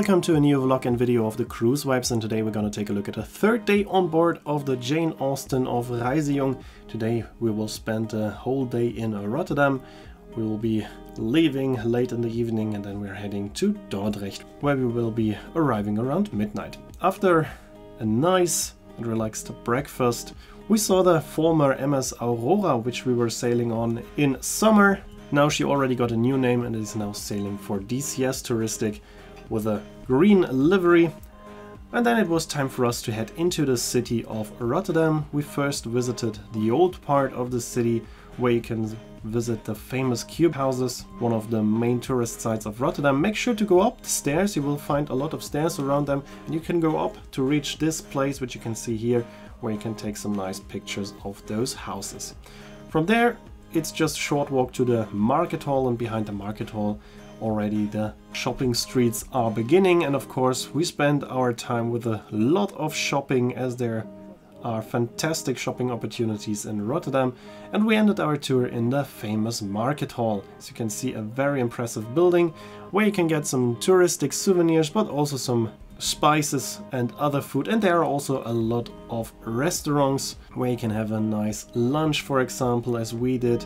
Welcome to a new vlog and video of the cruise vibes, and today we're gonna take a look at the third day on board of the Jane Austen of ReiseJung. Today we will spend a whole day in Rotterdam. We will be leaving late in the evening and then we're heading to Dordrecht, where we will be arriving around midnight. After a nice and relaxed breakfast, we saw the former MS Aurora, which we were sailing on in summer. Now she already got a new name and is now sailing for DCS Touristic with a green livery. And then it was time for us to head into the city of Rotterdam. We first visited the old part of the city, where you can visit the famous cube houses, one of the main tourist sites of Rotterdam. Make sure to go up the stairs, you will find a lot of stairs around them, and you can go up to reach this place, which you can see here, where you can take some nice pictures of those houses. From there, it's just a short walk to the market hall, and behind the market hall already the shopping streets are beginning. And of course we spend our time with a lot of shopping, as there are fantastic shopping opportunities in Rotterdam, and we ended our tour in the famous market hall. As you can see, a very impressive building where you can get some touristic souvenirs, but also some spices and other food. And there are also a lot of restaurants where you can have a nice lunch, for example, as we did.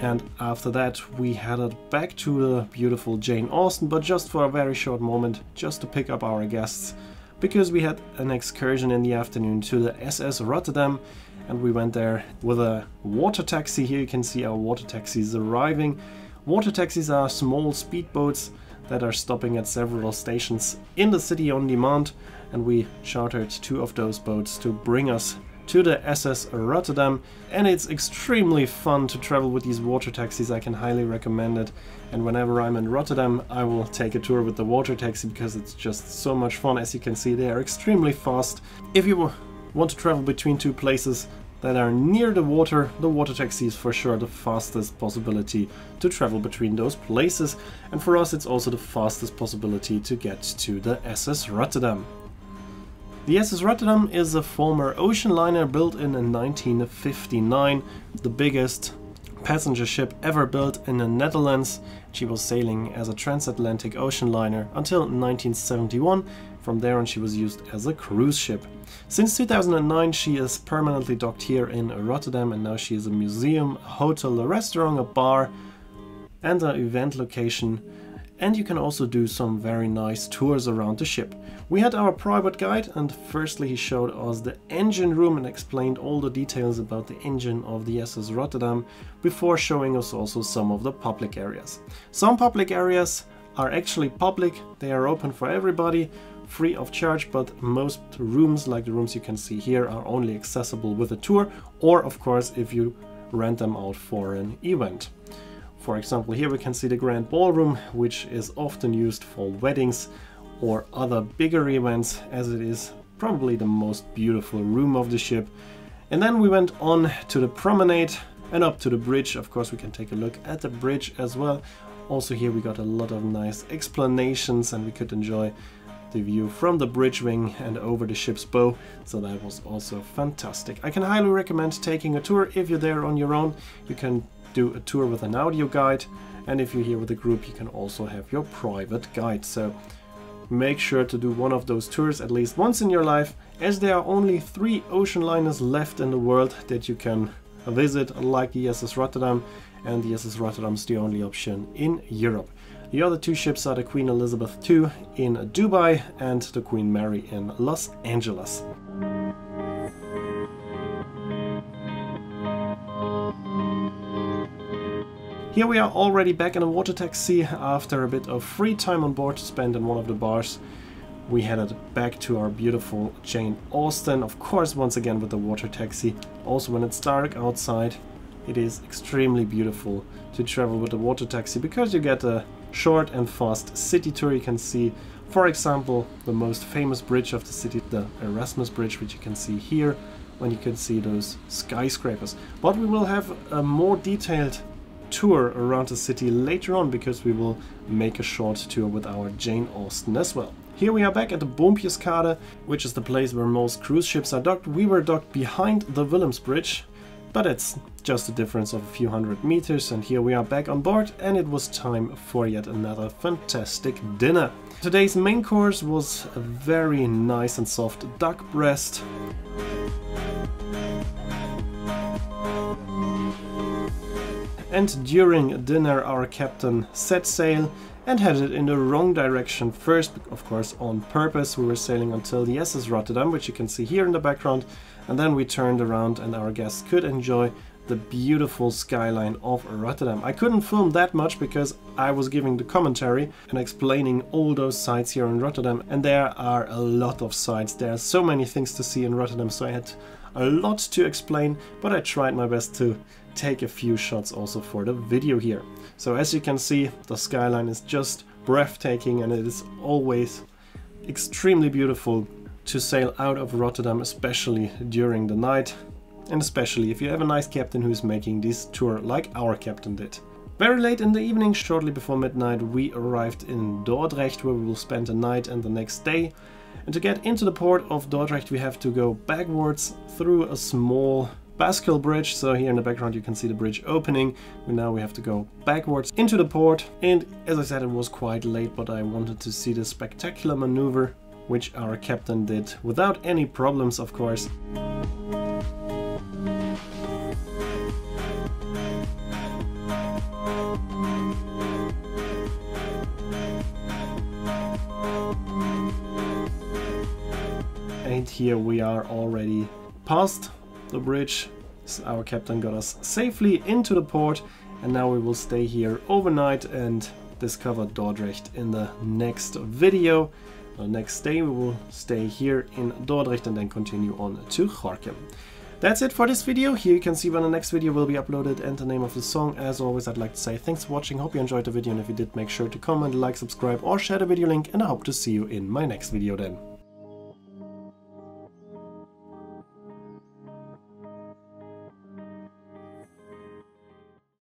And after that we headed back to the beautiful Jane Austen, but just for a very short moment, just to pick up our guests, because we had an excursion in the afternoon to the SS Rotterdam, and we went there with a water taxi. Here you can see our water taxis arriving. Water taxis are small speedboats that are stopping at several stations in the city on demand, and we chartered two of those boats to bring us to the SS Rotterdam. And it's extremely fun to travel with these water taxis. I can highly recommend it, and whenever I'm in Rotterdam I will take a tour with the water taxi because it's just so much fun. As you can see, they are extremely fast. If you want to travel between two places that are near the water taxi is for sure the fastest possibility to travel between those places, and for us it's also the fastest possibility to get to the SS Rotterdam. The SS Rotterdam is a former ocean liner built in 1959, the biggest passenger ship ever built in the Netherlands. She was sailing as a transatlantic ocean liner until 1971. From there on she was used as a cruise ship. Since 2009 she is permanently docked here in Rotterdam, and now she is a museum, a hotel, a restaurant, a bar and an event location. And you can also do some very nice tours around the ship. We had our private guide, and firstly he showed us the engine room and explained all the details about the engine of the SS Rotterdam, before showing us also some of the public areas. Some public areas are actually public, they are open for everybody, free of charge, but most rooms, like the rooms you can see here, are only accessible with a tour, or of course if you rent them out for an event. For example, here we can see the Grand Ballroom, which is often used for weddings or other bigger events, as it is probably the most beautiful room of the ship. And then we went on to the promenade and up to the bridge. Of course we can take a look at the bridge as well. Also here we got a lot of nice explanations, and we could enjoy the view from the bridge wing and over the ship's bow, so that was also fantastic. I can highly recommend taking a tour. If you're there on your own, you can do a tour with an audio guide, and if you're here with a group you can also have your private guide. So make sure to do one of those tours at least once in your life, as there are only 3 ocean liners left in the world that you can visit, like the SS Rotterdam, and the SS Rotterdam is the only option in Europe. The other 2 ships are the Queen Elizabeth II in Dubai and the Queen Mary in Los Angeles. Here we are already back in a water taxi after a bit of free time on board to spend in one of the bars. We headed back to our beautiful Jane Austen, of course once again with the water taxi. Also when it's dark outside, it is extremely beautiful to travel with the water taxi, because you get a short and fast city tour. You can see, for example, the most famous bridge of the city, the Erasmus Bridge, which you can see here, when you can see those skyscrapers. But we will have a more detailed tour around the city later on, because we will make a short tour with our Jane Austen as well. Here we are back at the Boompjeskade, which is the place where most cruise ships are docked. We were docked behind the Willems Bridge, but it's just a difference of a few hundred meters, and here we are back on board, and it was time for yet another fantastic dinner. Today's main course was a very nice and soft duck breast. And during dinner our captain set sail and headed in the wrong direction first, of course on purpose. We were sailing until the SS Rotterdam, which you can see here in the background, and then we turned around and our guests could enjoy the beautiful skyline of Rotterdam. I couldn't film that much because I was giving the commentary and explaining all those sites here in Rotterdam, and there are a lot of sites. There are so many things to see in Rotterdam, so I had a lot to explain, but I tried my best to take a few shots also for the video here. So as you can see, the skyline is just breathtaking, and it is always extremely beautiful to sail out of Rotterdam, especially during the night, and especially if you have a nice captain who's making this tour like our captain did. Very late in the evening, shortly before midnight, we arrived in Dordrecht, where we will spend the night and the next day. And to get into the port of Dordrecht we have to go backwards through a small Bascule bridge. So here in the background you can see the bridge opening, and now we have to go backwards into the port. And as I said, it was quite late, but I wanted to see the spectacular maneuver, which our captain did without any problems, of course. And here we are already past the bridge. So our captain got us safely into the port, and now we will stay here overnight and discover Dordrecht in the next video. The next day we will stay here in Dordrecht and then continue on to Gorkum. That's it for this video. Here you can see when the next video will be uploaded and the name of the song. As always, I'd like to say thanks for watching, hope you enjoyed the video, and if you did, make sure to comment, like, subscribe or share the video link, and I hope to see you in my next video then.